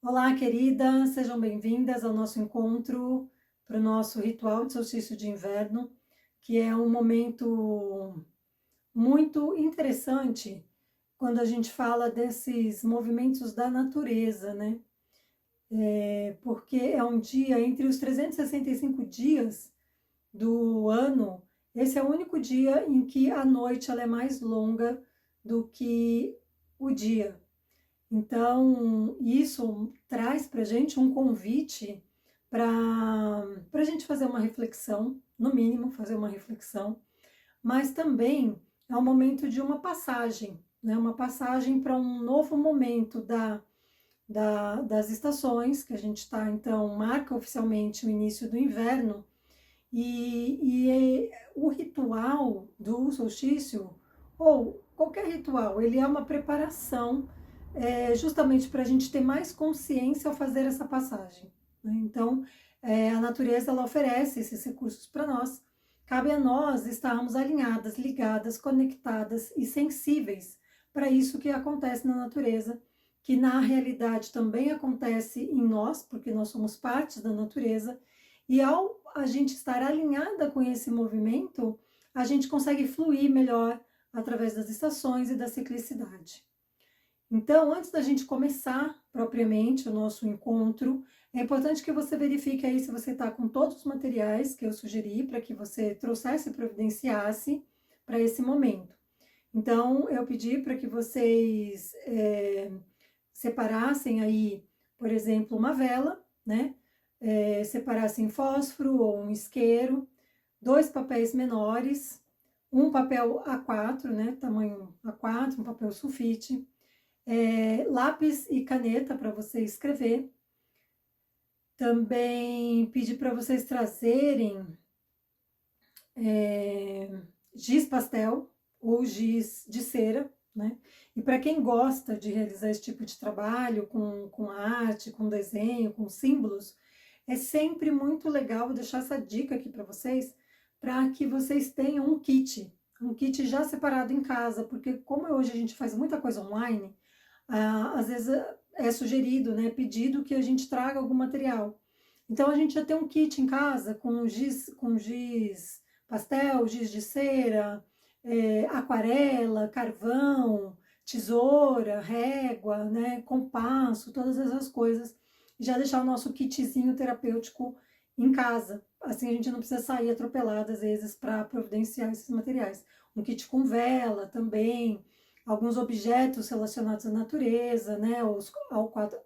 Olá, queridas, sejam bem-vindas ao nosso encontro para o nosso ritual de solstício de inverno, que é um momento muito interessante quando a gente fala desses movimentos da natureza, né? Porque é um dia entre os 365 dias do ano, esse é o único dia em que a noite ela é mais longa do que o dia. Então, isso traz para a gente um convite para a gente fazer uma reflexão, no mínimo, fazer uma reflexão, mas também é um momento de uma passagem, né? Uma passagem para um novo momento das estações, que a gente está, então, marca oficialmente o início do inverno, e o ritual do solstício, ou qualquer ritual, ele é uma preparação justamente para a gente ter mais consciência ao fazer essa passagem, né? Então, a natureza ela oferece esses recursos para nós. Cabe a nós estarmos alinhadas, ligadas, conectadas e sensíveis para isso que acontece na natureza, que na realidade também acontece em nós, porque nós somos parte da natureza, e ao a gente estar alinhada com esse movimento, a gente consegue fluir melhor através das estações e da ciclicidade. Então, antes da gente começar propriamente o nosso encontro, é importante que você verifique aí se você está com todos os materiais que eu sugeri para que você trouxesse e providenciasse para esse momento. Então, eu pedi para que vocês separassem aí, por exemplo, uma vela, né? Separassem fósforo ou um isqueiro, 2 papéis menores, um papel A4, né? Tamanho A4, um papel sulfite, lápis e caneta para você escrever. Também pedi para vocês trazerem giz pastel ou giz de cera, né? E para quem gosta de realizar esse tipo de trabalho com arte, com desenho, com símbolos, é sempre muito legal, vou deixar essa dica aqui para que vocês tenham um kit já separado em casa, porque como hoje a gente faz muita coisa online, às vezes é sugerido, né, pedido que a gente traga algum material. Então a gente já tem um kit em casa com giz pastel, giz de cera, aquarela, carvão, tesoura, régua, né, compasso, todas essas coisas. Já deixar o nosso kitzinho terapêutico em casa. Assim a gente não precisa sair atropelado às vezes para providenciar esses materiais. Um kit com vela também, alguns objetos relacionados à natureza, né,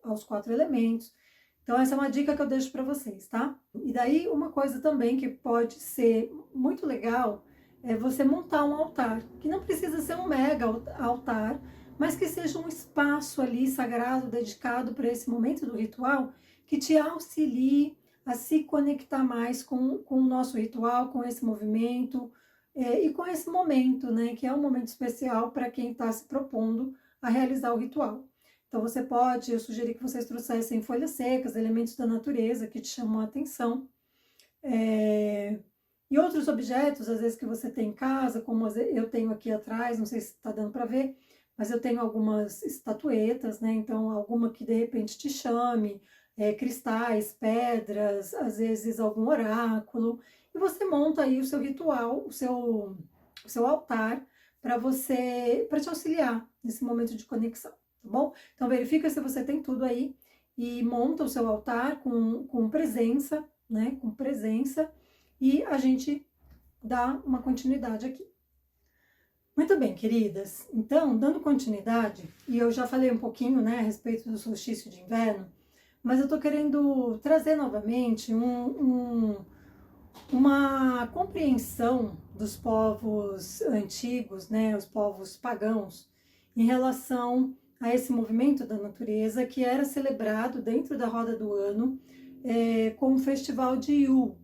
aos 4 elementos. Então, essa é uma dica que eu deixo para vocês, tá? E daí, uma coisa também que pode ser muito legal é você montar um altar, que não precisa ser um mega altar, mas que seja um espaço ali sagrado, dedicado para esse momento do ritual, que te auxilie a se conectar mais com o nosso ritual, com esse movimento, e com esse momento, né, que é um momento especial para quem está se propondo a realizar o ritual. Então você pode, eu sugeri que vocês trouxessem folhas secas, elementos da natureza que te chamam a atenção, e outros objetos, às vezes que você tem em casa, como eu tenho aqui atrás, não sei se está dando para ver, mas eu tenho algumas estatuetas, né? Então alguma que de repente te chame, cristais, pedras, às vezes algum oráculo, e você monta aí o seu ritual, o seu altar para te auxiliar nesse momento de conexão, tá bom? Então verifica se você tem tudo aí e monta o seu altar com presença, né? Com presença, e a gente dá uma continuidade aqui. Muito bem, queridas. Então, dando continuidade, e eu já falei um pouquinho, né, a respeito do solstício de inverno, mas eu tô querendo trazer novamente uma compreensão dos povos antigos, né, os povos pagãos, em relação a esse movimento da natureza que era celebrado dentro da roda do ano com o festival de Yule,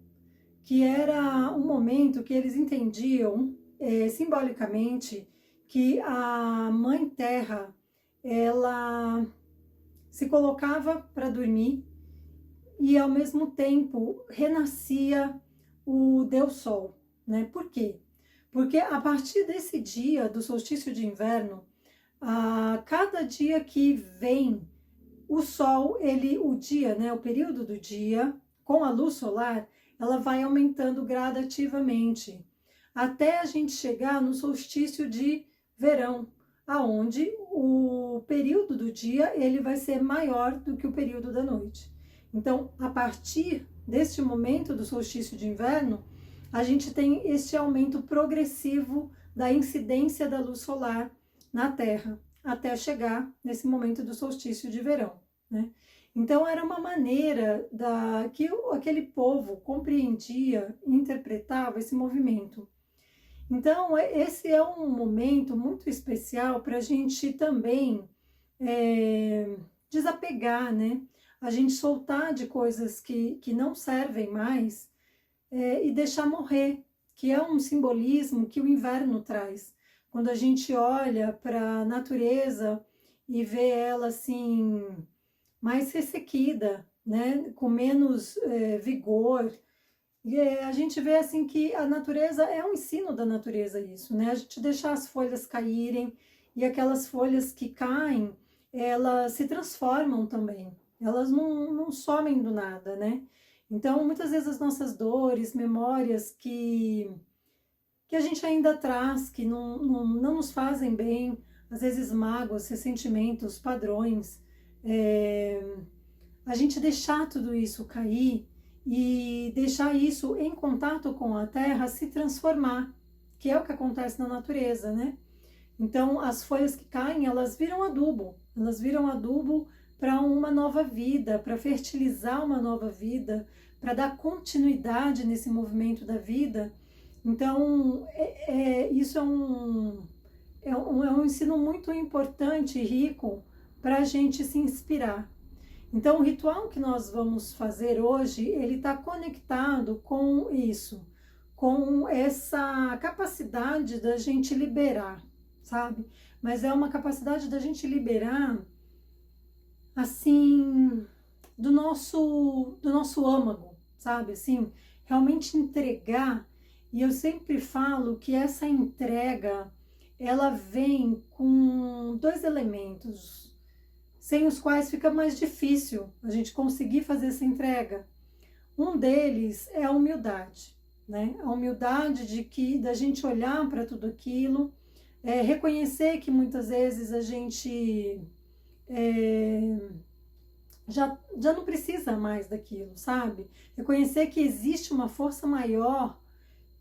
que era um momento que eles entendiam simbolicamente que a Mãe Terra ela se colocava para dormir e ao mesmo tempo renascia o Deus Sol, né? Por quê? Porque a partir desse dia do solstício de inverno, a cada dia que vem o Sol, o dia, né, o período do dia, com a luz solar, ela vai aumentando gradativamente, até a gente chegar no solstício de verão, aonde o período do dia ele vai ser maior do que o período da noite. Então, a partir deste momento do solstício de inverno, a gente tem este aumento progressivo da incidência da luz solar na Terra, até chegar nesse momento do solstício de verão, né? Então, era uma maneira que aquele povo compreendia e interpretava esse movimento. Então, esse é um momento muito especial para a gente também desapegar, né? A gente soltar de coisas que não servem mais e deixar morrer, que é um simbolismo que o inverno traz. Quando a gente olha para a natureza e vê ela assim, mais ressequida, né? Com menos vigor, e a gente vê assim que a natureza é um ensino da natureza isso, né? A gente deixar as folhas caírem e aquelas folhas que caem, elas se transformam também. Elas não somem do nada, né? Então, muitas vezes as nossas dores, memórias que a gente ainda traz, que não nos fazem bem, às vezes mágoas, ressentimentos, padrões, a gente deixar tudo isso cair e deixar isso em contato com a terra se transformar, que é o que acontece na natureza, né? Então, as folhas que caem, elas viram adubo para uma nova vida, para fertilizar uma nova vida, para dar continuidade nesse movimento da vida. Então, isso é um ensino muito importante e rico para a gente se inspirar. Então, o ritual que nós vamos fazer hoje, ele está conectado com isso, com essa capacidade da gente liberar, sabe? Mas é uma capacidade da gente liberar, assim, do nosso âmago, sabe? Assim, realmente entregar. E eu sempre falo que essa entrega, ela vem com dois elementos, sem os quais fica mais difícil a gente conseguir fazer essa entrega. Um deles é a humildade, né? A humildade da gente olhar para tudo aquilo, reconhecer que muitas vezes a gente já não precisa mais daquilo, sabe? Reconhecer que existe uma força maior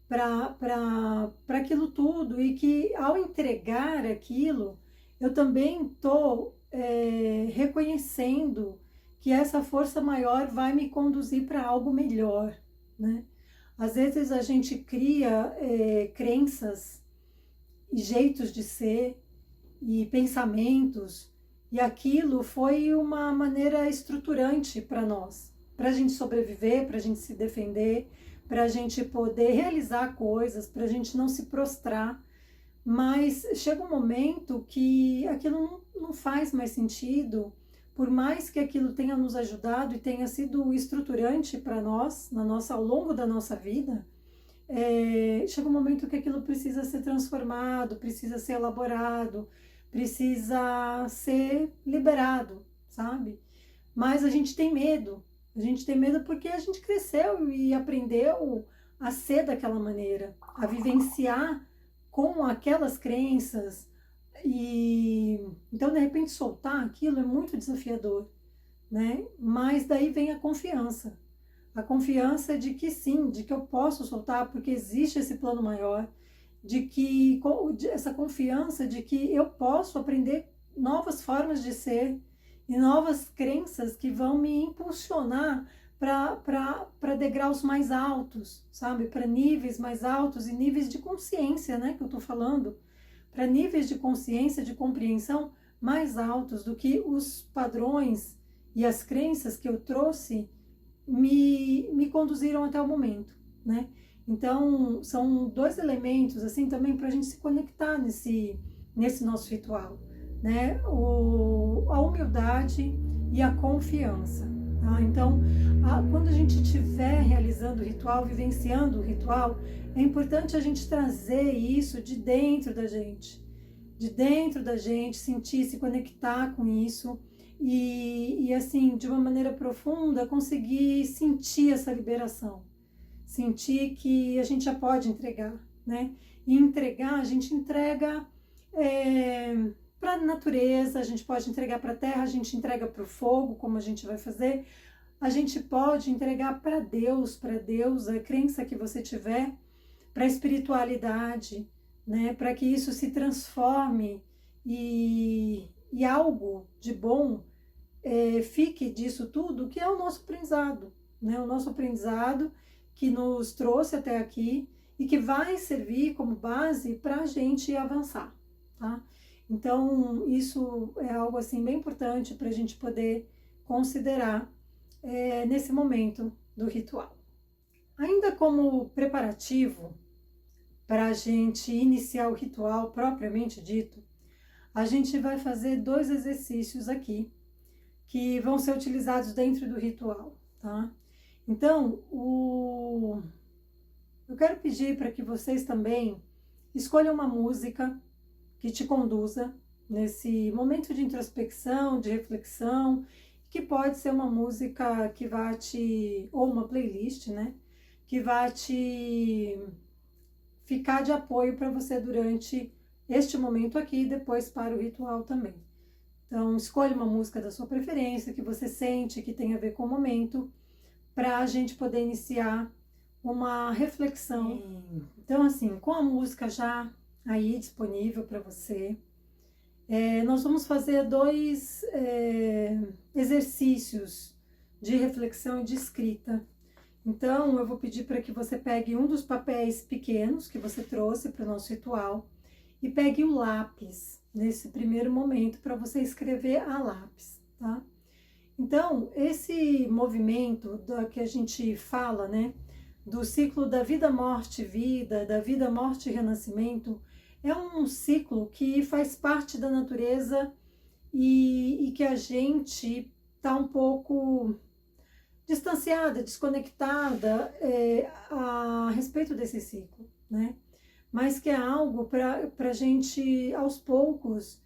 para aquilo tudo e que ao entregar aquilo, eu também estou reconhecendo que essa força maior vai me conduzir para algo melhor, né? Às vezes a gente cria crenças e jeitos de ser e pensamentos, e aquilo foi uma maneira estruturante para nós, para a gente sobreviver, para a gente se defender, para a gente poder realizar coisas, para a gente não se prostrar. Mas chega um momento que aquilo não faz mais sentido, por mais que aquilo tenha nos ajudado e tenha sido estruturante para nós, ao longo da nossa vida, chega um momento que aquilo precisa ser transformado, precisa ser elaborado, precisa ser liberado, sabe? Mas a gente tem medo porque a gente cresceu e aprendeu a ser daquela maneira, a vivenciar com aquelas crenças, e então de repente soltar aquilo é muito desafiador, né? Mas daí vem a confiança de que sim, de que eu posso soltar porque existe esse plano maior, essa confiança de que eu posso aprender novas formas de ser e novas crenças que vão me impulsionar para degraus mais altos, sabe? Para níveis mais altos e níveis de consciência, né? Que eu estou falando. Para níveis de consciência, de compreensão mais altos do que os padrões e as crenças que eu trouxe me conduziram até o momento, né? Então, são dois elementos, assim, também para a gente se conectar nesse nosso ritual, né? A humildade e a confiança. Tá? Então, quando a gente estiver realizando o ritual, vivenciando o ritual, é importante a gente trazer isso de dentro da gente, sentir, se conectar com isso e assim, de uma maneira profunda, conseguir sentir essa liberação, sentir que a gente já pode entregar, né? E entregar, a gente entrega para a natureza, a gente pode entregar para a terra, a gente entrega para o fogo, como a gente vai fazer, a gente pode entregar para Deus, a crença que você tiver, para a espiritualidade, né? Para que isso se transforme e algo de bom fique disso tudo, que é o nosso aprendizado, né? O nosso aprendizado que nos trouxe até aqui e que vai servir como base para a gente avançar, tá? Então, isso é algo assim bem importante para a gente poder considerar nesse momento do ritual. Ainda como preparativo para a gente iniciar o ritual propriamente dito, a gente vai fazer 2 exercícios aqui que vão ser utilizados dentro do ritual, tá? Então, eu quero pedir para que vocês também escolham uma música que te conduza nesse momento de introspecção, de reflexão, que pode ser uma música que vai ou uma playlist, né? Que vai te ficar de apoio para você durante este momento aqui e depois para o ritual também. Então, escolha uma música da sua preferência, que você sente que tem a ver com o momento, para a gente poder iniciar uma reflexão. Então, assim, com a música já aí disponível para você, nós vamos fazer 2 exercícios de reflexão e de escrita. Então, eu vou pedir para que você pegue um dos papéis pequenos que você trouxe para o nosso ritual e pegue um lápis nesse primeiro momento para você escrever a lápis, tá? Então, esse movimento que a gente fala, né, do ciclo da vida, morte, vida, da vida, morte e renascimento, é um ciclo que faz parte da natureza e que a gente está um pouco distanciada, desconectada a respeito desse ciclo, né? Mas que é algo para a gente, aos poucos,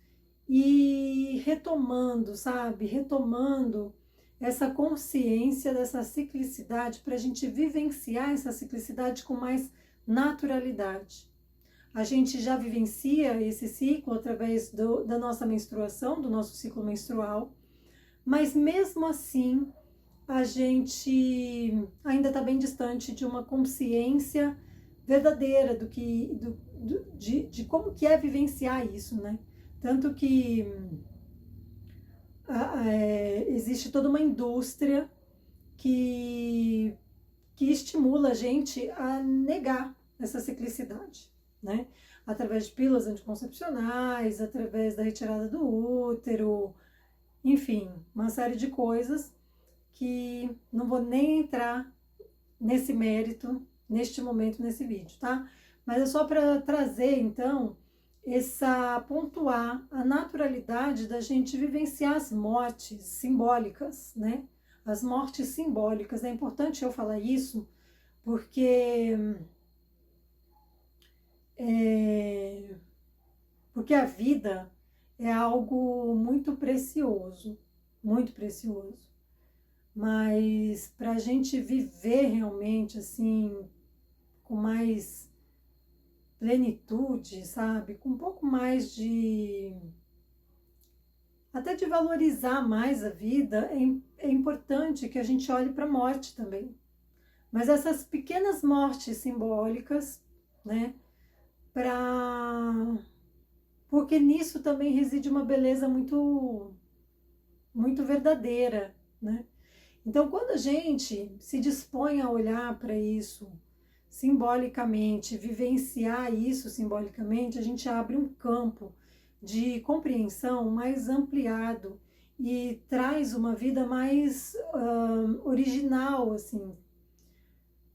ir retomando, sabe? Retomando essa consciência dessa ciclicidade, para a gente vivenciar essa ciclicidade com mais naturalidade. A gente já vivencia esse ciclo através da nossa menstruação, do nosso ciclo menstrual, mas mesmo assim, a gente ainda está bem distante de uma consciência verdadeira de como que é vivenciar isso, né? Tanto que existe toda uma indústria que estimula a gente a negar essa ciclicidade, né? Através de pílulas anticoncepcionais, através da retirada do útero, enfim, uma série de coisas que não vou nem entrar nesse mérito, neste momento, nesse vídeo, tá? Mas é só para trazer, então, pontuar a naturalidade da gente vivenciar as mortes simbólicas, né? As mortes simbólicas. É importante eu falar isso, porque a vida é algo muito precioso, muito precioso. Mas para a gente viver realmente assim, com mais plenitude, sabe? Com um pouco mais até de valorizar mais a vida, é importante que a gente olhe para a morte também. Mas essas pequenas mortes simbólicas, né? Porque nisso também reside uma beleza muito, muito verdadeira, né? Então, quando a gente se dispõe a olhar para isso simbolicamente, vivenciar isso simbolicamente, a gente abre um campo de compreensão mais ampliado e traz uma vida mais original, assim,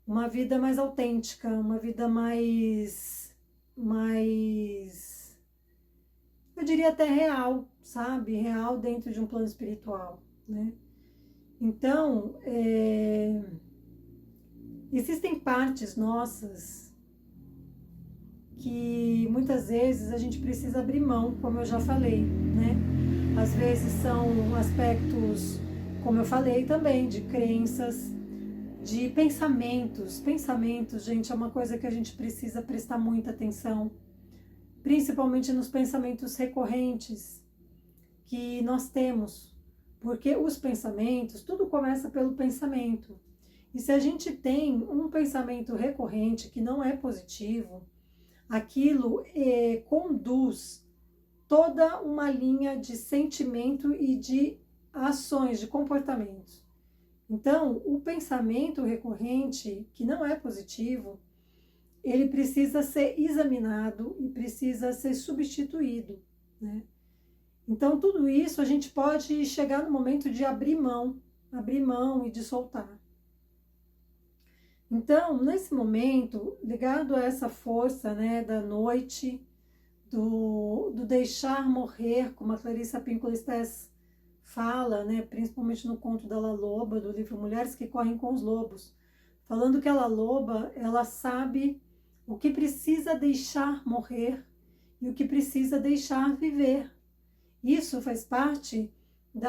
uma vida mais autêntica, uma vida mais, eu diria até real, sabe? Real dentro de um plano espiritual, né? Então, existem partes nossas que muitas vezes a gente precisa abrir mão, como eu já falei, né? às vezes são aspectos, como eu falei também, de crenças, de pensamentos. Pensamentos, gente, é uma coisa que a gente precisa prestar muita atenção, principalmente nos pensamentos recorrentes que nós temos, porque os pensamentos, tudo começa pelo pensamento. E se a gente tem um pensamento recorrente que não é positivo, aquilo conduz toda uma linha de sentimento e de ações, de comportamentos. Então, o pensamento recorrente, que não é positivo, ele precisa ser examinado e precisa ser substituído, né? Então, tudo isso a gente pode chegar no momento de abrir mão e de soltar. Então, nesse momento, ligado a essa força, né, da noite, do deixar morrer, como a Clarissa Pinkola-Estés fala, né, principalmente no conto da La Loba, do livro Mulheres que Correm com os Lobos, falando que a La Loba, ela sabe o que precisa deixar morrer e o que precisa deixar viver. Isso faz parte do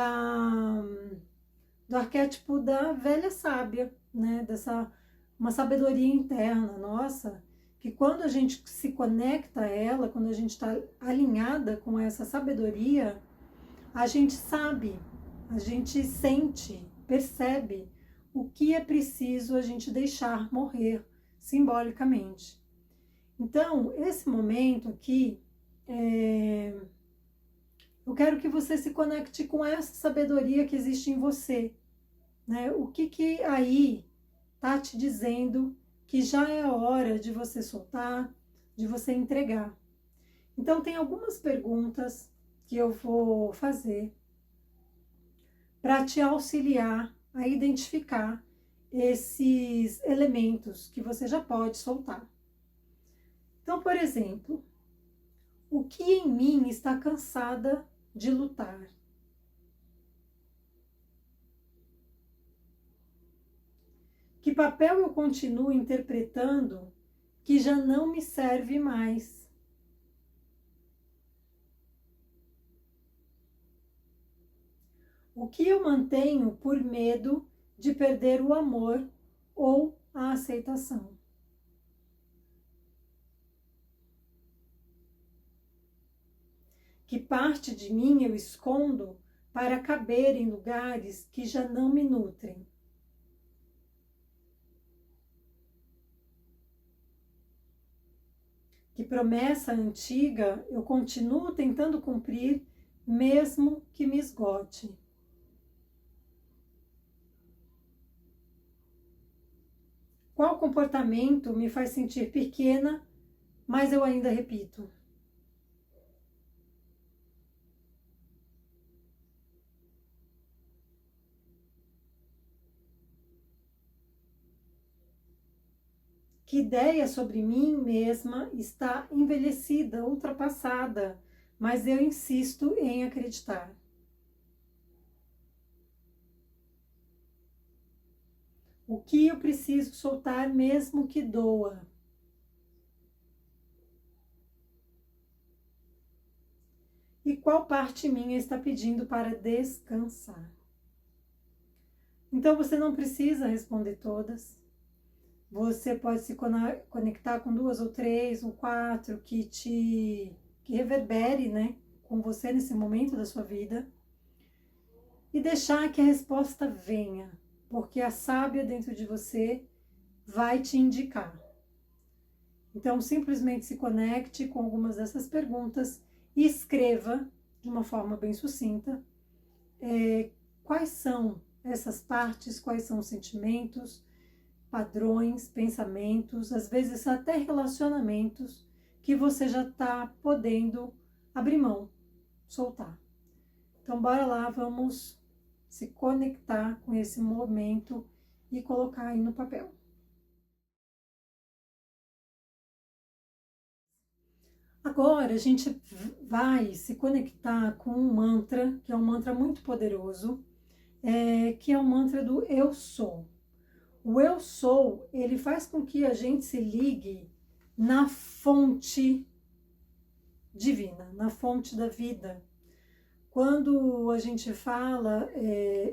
arquétipo da velha sábia, né, uma sabedoria interna nossa, que quando a gente se conecta a ela, quando a gente está alinhada com essa sabedoria, a gente sabe, a gente sente, percebe o que é preciso a gente deixar morrer simbolicamente. Então, esse momento aqui, eu quero que você se conecte com essa sabedoria que existe em você, né? O que aí tá te dizendo que já é a hora de você soltar, de você entregar. Então, tem algumas perguntas que eu vou fazer para te auxiliar a identificar esses elementos que você já pode soltar. Então, por exemplo, o que em mim está cansada de lutar? Que papel eu continuo interpretando que já não me serve mais? O que eu mantenho por medo de perder o amor ou a aceitação? Que parte de mim eu escondo para caber em lugares que já não me nutrem? Que promessa antiga eu continuo tentando cumprir, mesmo que me esgote? Qual comportamento me faz sentir pequena, mas eu ainda repito? Que ideia sobre mim mesma está envelhecida, ultrapassada, mas eu insisto em acreditar? O que eu preciso soltar mesmo que doa? E qual parte minha está pedindo para descansar? Então você não precisa responder todas. Você pode se conectar com 2 ou 3 ou 4 que reverbere, né, com você nesse momento da sua vida. E deixar que a resposta venha, porque a sábia dentro de você vai te indicar. Então, simplesmente se conecte com algumas dessas perguntas e escreva de uma forma bem sucinta quais são essas partes, quais são os sentimentos, padrões, pensamentos, às vezes até relacionamentos que você já está podendo abrir mão, soltar. Então, bora lá, vamos se conectar com esse momento e colocar aí no papel. Agora a gente vai se conectar com um mantra, que é um mantra muito poderoso, que é o mantra do Eu Sou. O Eu Sou, ele faz com que a gente se ligue na fonte divina, na fonte da vida. quando a gente fala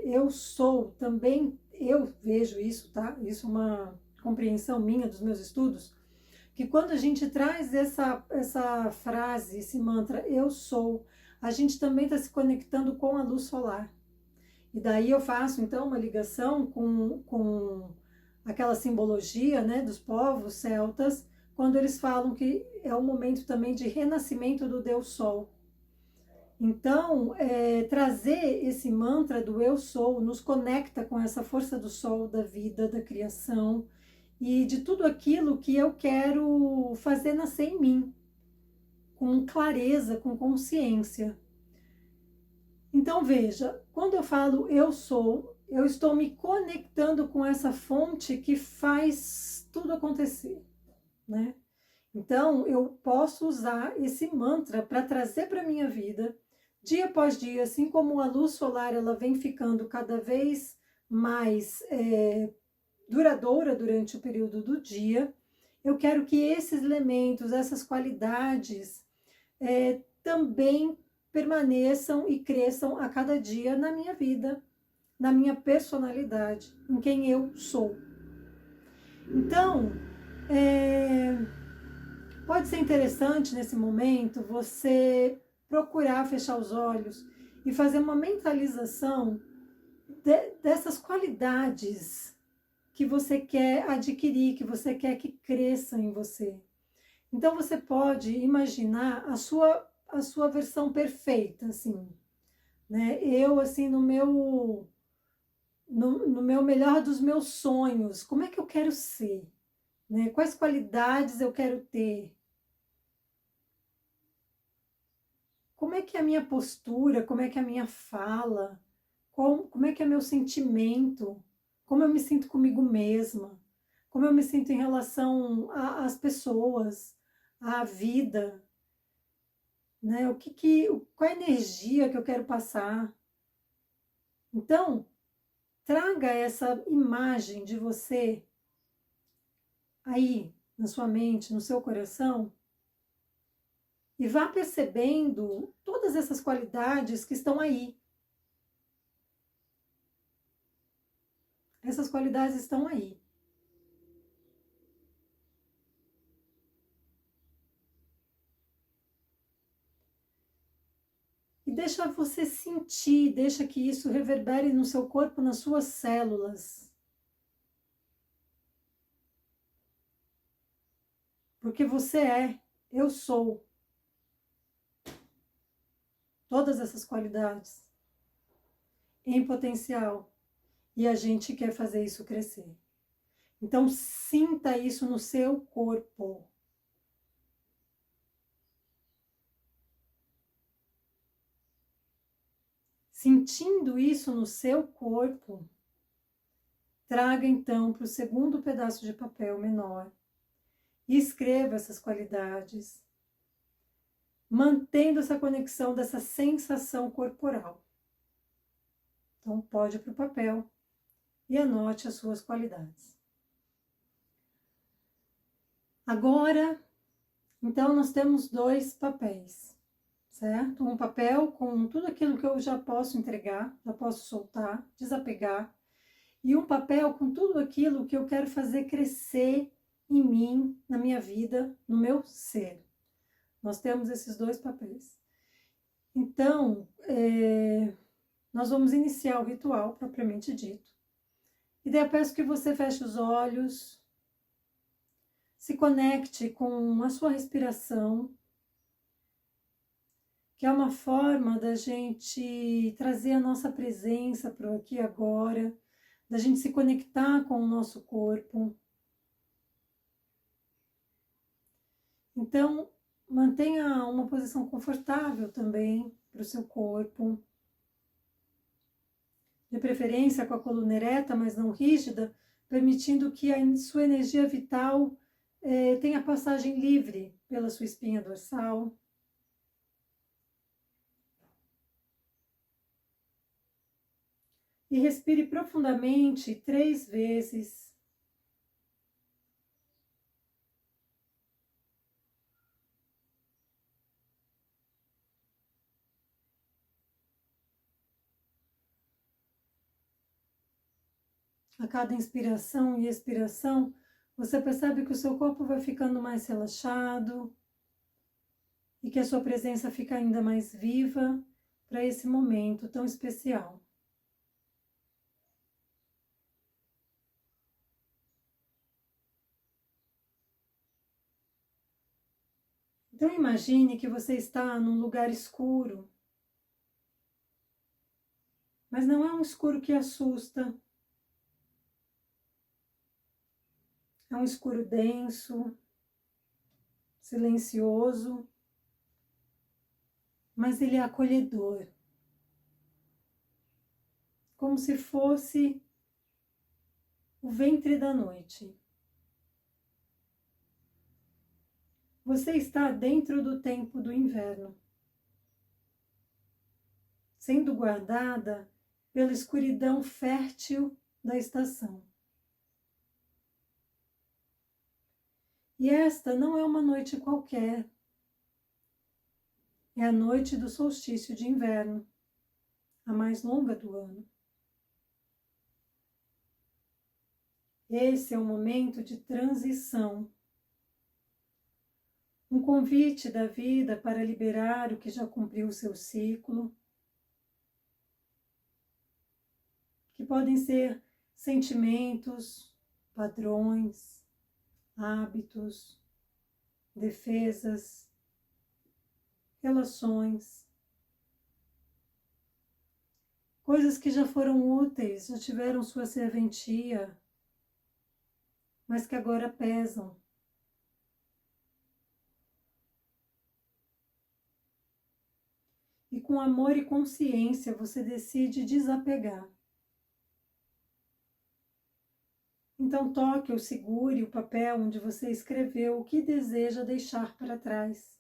eu sou, também eu vejo isso, tá? Isso é uma compreensão minha dos meus estudos, que quando a gente traz essa frase, esse mantra, eu sou, a gente também está se conectando com a luz solar. E daí eu faço, então, uma ligação com aquela simbologia, né, dos povos celtas, quando eles falam que é um momento também de renascimento do Deus Sol. Então, trazer esse mantra do eu sou nos conecta com essa força do sol, da vida, da criação e de tudo aquilo que eu quero fazer nascer em mim, com clareza, com consciência. Então, veja, quando eu falo eu sou, eu estou me conectando com essa fonte que faz tudo acontecer, né? Então, eu posso usar esse mantra para trazer para a minha vida, dia após dia, assim como a luz solar ela vem ficando cada vez mais duradoura durante o período do dia, eu quero que esses elementos, essas qualidades, também permaneçam e cresçam a cada dia na minha vida, na minha personalidade, em quem eu sou. Então, pode ser interessante nesse momento você procurar fechar os olhos e fazer uma mentalização dessas qualidades que você quer adquirir, que você quer que cresçam em você. Então você pode imaginar a sua versão perfeita, assim, né? Eu, assim, no meu melhor dos meus sonhos, como é que eu quero ser? Né? Quais qualidades eu quero ter? Como é que é a minha postura? Como é que é a minha fala? Como é que é meu sentimento? Como eu me sinto comigo mesma? Como eu me sinto em relação às pessoas, à vida? Né? Qual é a energia que eu quero passar? Então, traga essa imagem de você aí na sua mente, no seu coração, e vá percebendo todas essas qualidades que estão aí. Essas qualidades estão aí. E deixa você sentir, deixa que isso reverbere no seu corpo, nas suas células. Porque você eu sou. Todas essas qualidades em potencial. E a gente quer fazer isso crescer. Então, sinta isso no seu corpo. Sentindo isso no seu corpo, traga então para o segundo pedaço de papel menor e escreva essas qualidades, mantendo essa conexão dessa sensação corporal. Então, pode ir para o papel e anote as suas qualidades. Agora, então, nós temos dois papéis, certo? Um papel com tudo aquilo que eu já posso entregar, já posso soltar, desapegar, e um papel com tudo aquilo que eu quero fazer crescer em mim, na minha vida, no meu ser. Nós temos esses dois papéis. Então, nós vamos iniciar o ritual propriamente dito. E daí eu peço que você feche os olhos, se conecte com a sua respiração, que é uma forma da gente trazer a nossa presença para o aqui e agora, da gente se conectar com o nosso corpo. Então, mantenha uma posição confortável também para o seu corpo. De preferência com a coluna ereta, mas não rígida, permitindo que a sua energia vital tenha passagem livre pela sua espinha dorsal. E respire profundamente 3 vezes. A cada inspiração e expiração, você percebe que o seu corpo vai ficando mais relaxado e que a sua presença fica ainda mais viva para esse momento tão especial. Então imagine que você está num lugar escuro, mas não é um escuro que assusta, é um escuro denso, silencioso, mas ele é acolhedor, como se fosse o ventre da noite. Você está dentro do tempo do inverno, sendo guardada pela escuridão fértil da estação. E esta não é uma noite qualquer, é a noite do solstício de inverno, a mais longa do ano. Esse é um momento de transição, um convite da vida para liberar o que já cumpriu o seu ciclo, que podem ser sentimentos, padrões, hábitos, defesas, relações, coisas que já foram úteis, já tiveram sua serventia, mas que agora pesam. E com amor e consciência você decide desapegar. Então toque ou segure o papel onde você escreveu o que deseja deixar para trás.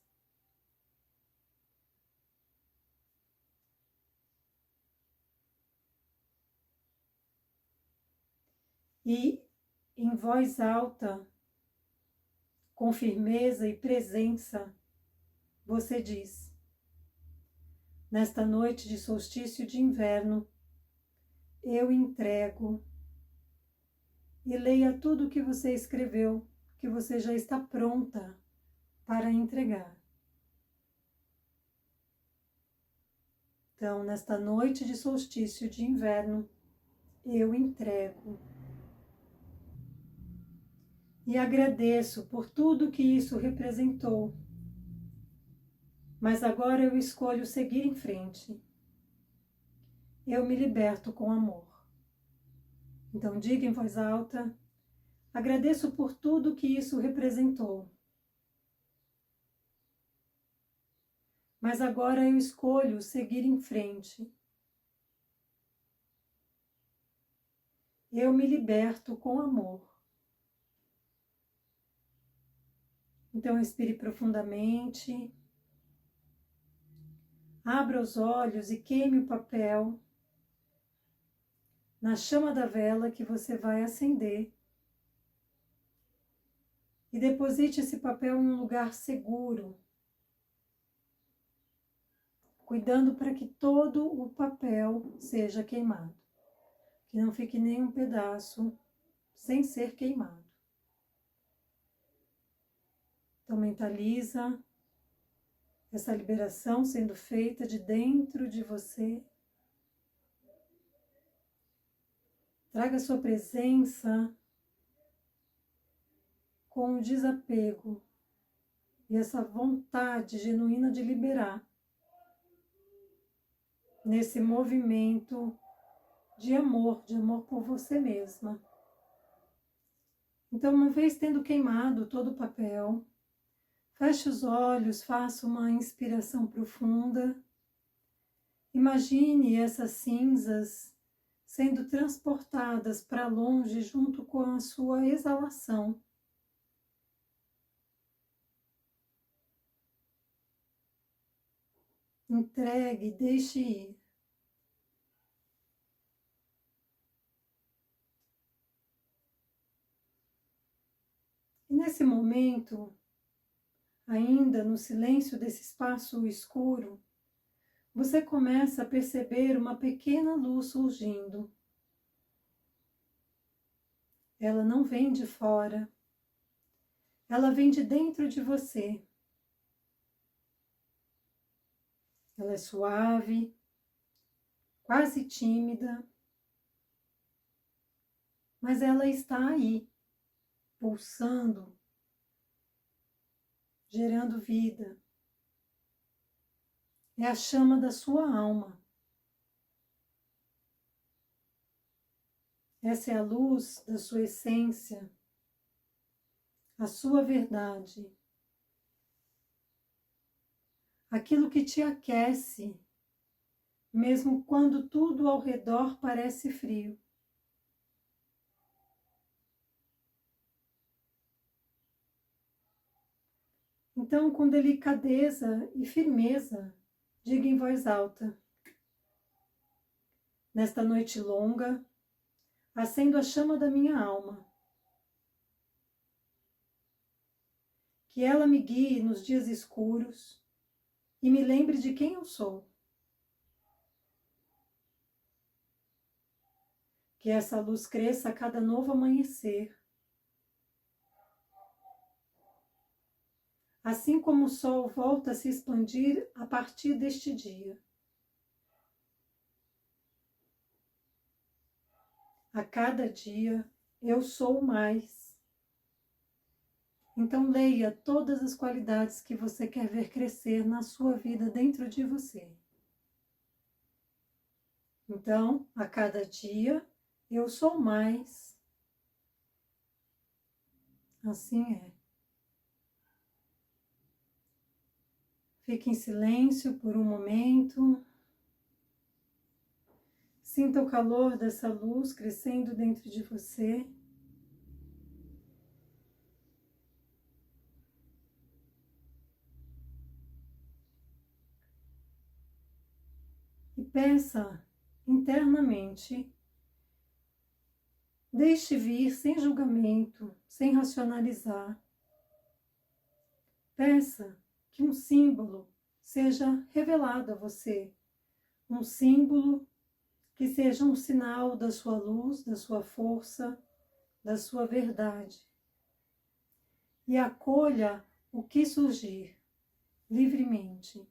E em voz alta, com firmeza e presença, você diz: nesta noite de solstício de inverno, eu entrego. E leia tudo o que você escreveu, que você já está pronta para entregar. Então, nesta noite de solstício de inverno, eu entrego. E agradeço por tudo que isso representou. Mas agora eu escolho seguir em frente. Eu me liberto com amor. Então, diga em voz alta: agradeço por tudo que isso representou. Mas agora eu escolho seguir em frente. Eu me liberto com amor. Então, respire profundamente. Abra os olhos e queime o papel na chama da vela que você vai acender. E deposite esse papel em um lugar seguro, cuidando para que todo o papel seja queimado, que não fique nenhum pedaço sem ser queimado. Então mentaliza essa liberação sendo feita de dentro de você. Traga sua presença com o desapego e essa vontade genuína de liberar nesse movimento de amor por você mesma. Então, uma vez tendo queimado todo o papel, feche os olhos, faça uma inspiração profunda. Imagine essas cinzas sendo transportadas para longe junto com a sua exalação. Entregue, deixe ir. E nesse momento, ainda no silêncio desse espaço escuro, você começa a perceber uma pequena luz surgindo. ela não vem de fora, ela vem de dentro de você. Ela é suave, quase tímida, mas ela está aí, pulsando, gerando vida. É a chama da sua alma. Essa é a luz da sua essência, a sua verdade. Aquilo que te aquece, mesmo quando tudo ao redor parece frio. Então, com delicadeza e firmeza, diga em voz alta: nesta noite longa, acendo a chama da minha alma. Que ela me guie nos dias escuros e me lembre de quem eu sou. Que essa luz cresça a cada novo amanhecer. Assim como o sol volta a se expandir a partir deste dia. A cada dia eu sou mais. Então leia todas as qualidades que você quer ver crescer na sua vida dentro de você. Então, a cada dia eu sou mais. Assim é. Fique em silêncio por um momento. Sinta o calor dessa luz crescendo dentro de você. E peça internamente. Deixe vir sem julgamento, sem racionalizar. Peça que um símbolo seja revelado a você. Um símbolo que seja um sinal da sua luz, da sua força, da sua verdade. E acolha o que surgir livremente.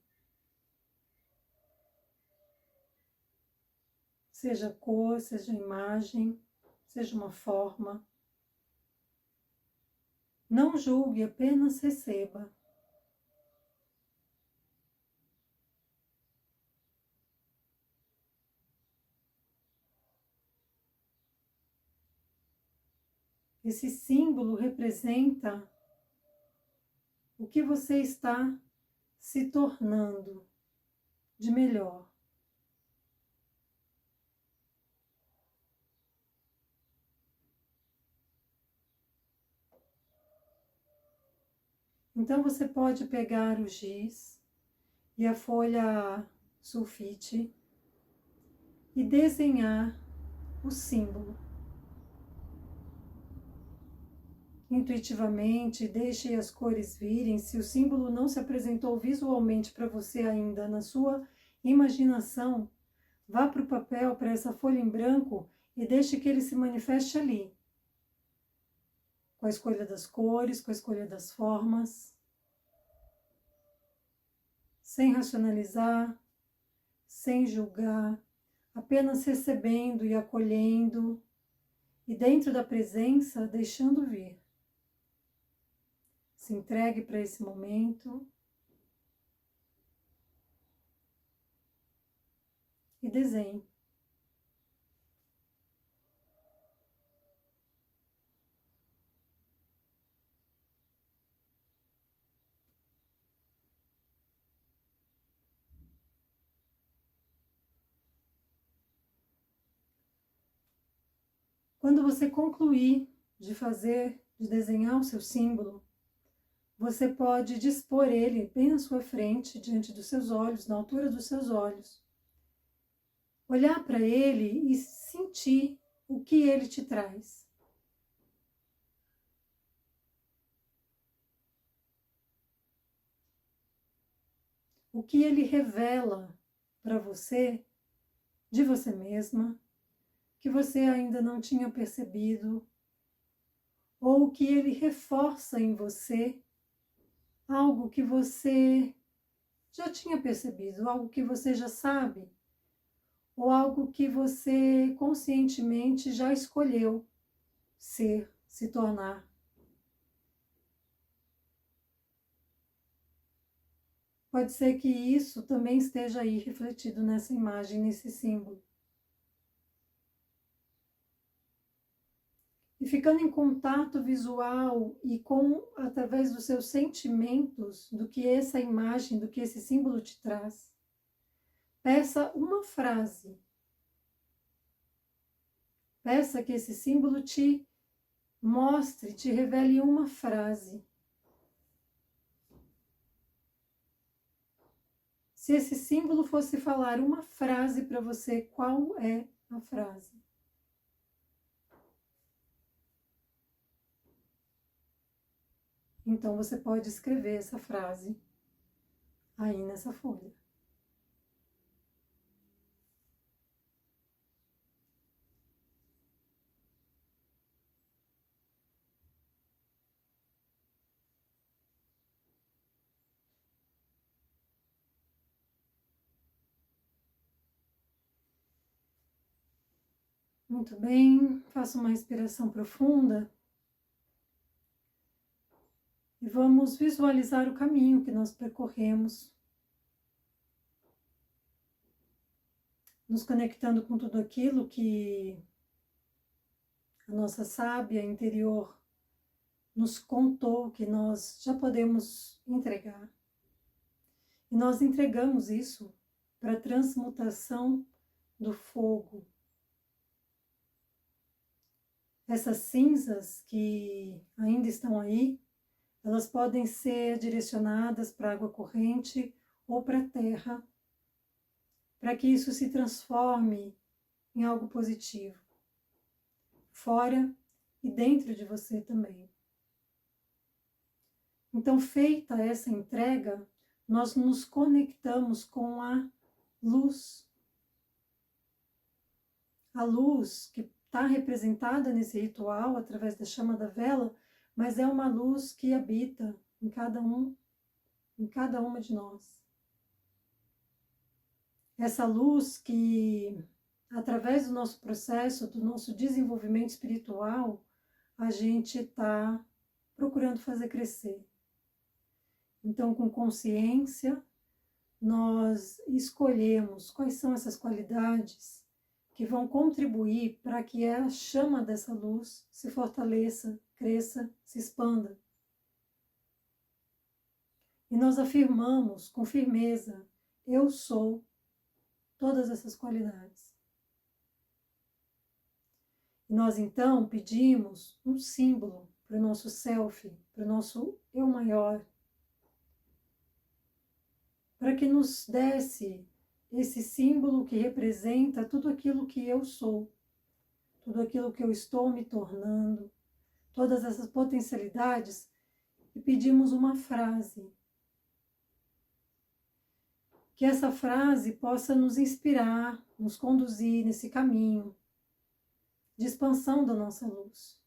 Seja cor, seja imagem, seja uma forma. Não julgue, apenas receba. Esse símbolo representa o que você está se tornando de melhor. Então você pode pegar o giz e a folha sulfite e desenhar o símbolo. Intuitivamente, deixe as cores virem. Se o símbolo não se apresentou visualmente para você ainda na sua imaginação, vá para o papel, para essa folha em branco e deixe que ele se manifeste ali. Com a escolha das cores, com a escolha das formas. Sem racionalizar, sem julgar, apenas recebendo e acolhendo, e dentro da presença, deixando vir. Se entregue para esse momento e desenhe. Quando você concluir de desenhar o seu símbolo, você pode dispor ele bem na sua frente, diante dos seus olhos, na altura dos seus olhos. Olhar para ele e sentir o que ele te traz. O que ele revela para você, de você mesma, que você ainda não tinha percebido, ou que ele reforça em você algo que você já tinha percebido, algo que você já sabe, ou algo que você conscientemente já escolheu ser, se tornar. Pode ser que isso também esteja aí refletido nessa imagem, nesse símbolo. E ficando em contato visual e através dos seus sentimentos, do que essa imagem, do que esse símbolo te traz, peça uma frase. Peça que esse símbolo te mostre, te revele uma frase. Se esse símbolo fosse falar uma frase para você, qual é a frase? Então você pode escrever essa frase aí nessa folha. Muito bem, faça uma respiração profunda e vamos visualizar o caminho que nós percorremos, nos conectando com tudo aquilo que a nossa sábia interior nos contou que nós já podemos entregar. E nós entregamos isso para a transmutação do fogo. Essas cinzas que ainda estão aí, elas podem ser direcionadas para a água corrente ou para a terra, para que isso se transforme em algo positivo, fora e dentro de você também. Então, feita essa entrega, nós nos conectamos com a luz. A luz que está representada nesse ritual através da chama da vela, mas é uma luz que habita em cada uma de nós. Essa luz que, através do nosso processo, do nosso desenvolvimento espiritual, a gente está procurando fazer crescer. Então, com consciência, nós escolhemos quais são essas qualidades que vão contribuir para que a chama dessa luz se fortaleça, cresça, se expanda. E nós afirmamos com firmeza: eu sou todas essas qualidades. E nós então pedimos um símbolo para o nosso self, para o nosso eu maior, para que nos desse esse símbolo que representa tudo aquilo que eu sou, tudo aquilo que eu estou me tornando, todas essas potencialidades, e pedimos uma frase. Que essa frase possa nos inspirar, nos conduzir nesse caminho de expansão da nossa luz.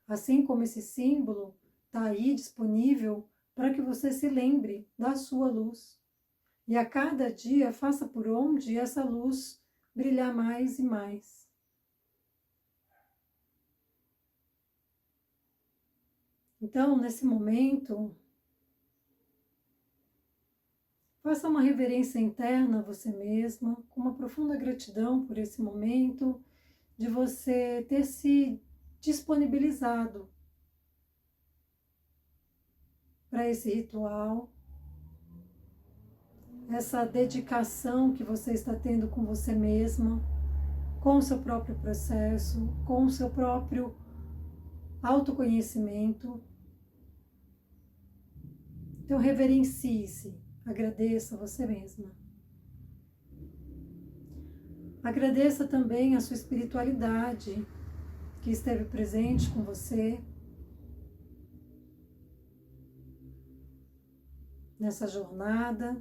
Assim como esse símbolo está aí disponível para que você se lembre da sua luz. E a cada dia faça por onde essa luz brilhar mais e mais. Então, nesse momento, faça uma reverência interna a você mesma, com uma profunda gratidão por esse momento, de você ter se disponibilizado para esse ritual, essa dedicação que você está tendo com você mesma, com o seu próprio processo, com o seu próprio autoconhecimento. Então, reverencie-se, agradeça a você mesma. Agradeça também a sua espiritualidade que esteve presente com você nessa jornada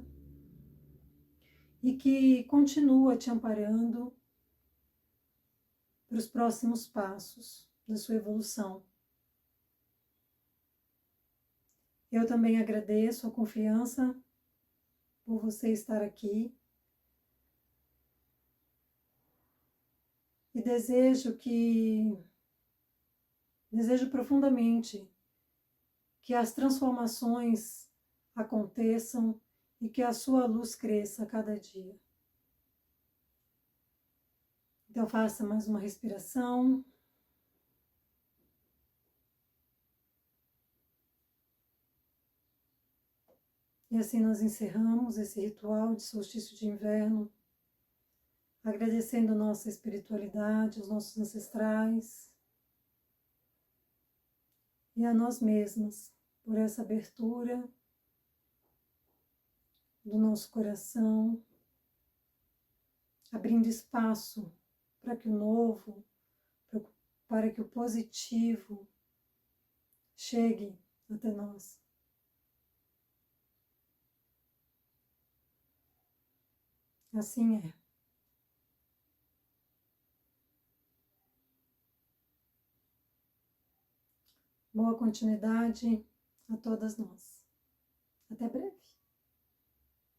e que continua te amparando para os próximos passos da sua evolução. Eu também agradeço a confiança por você estar aqui e desejo profundamente que as transformações aconteçam e que a sua luz cresça a cada dia. Então faça mais uma respiração. E assim nós encerramos esse ritual de solstício de inverno, agradecendo a nossa espiritualidade, os nossos ancestrais e a nós mesmas por essa abertura do nosso coração, abrindo espaço para que o novo, para que o positivo chegue até nós. Assim é. Boa continuidade a todas nós. Até breve.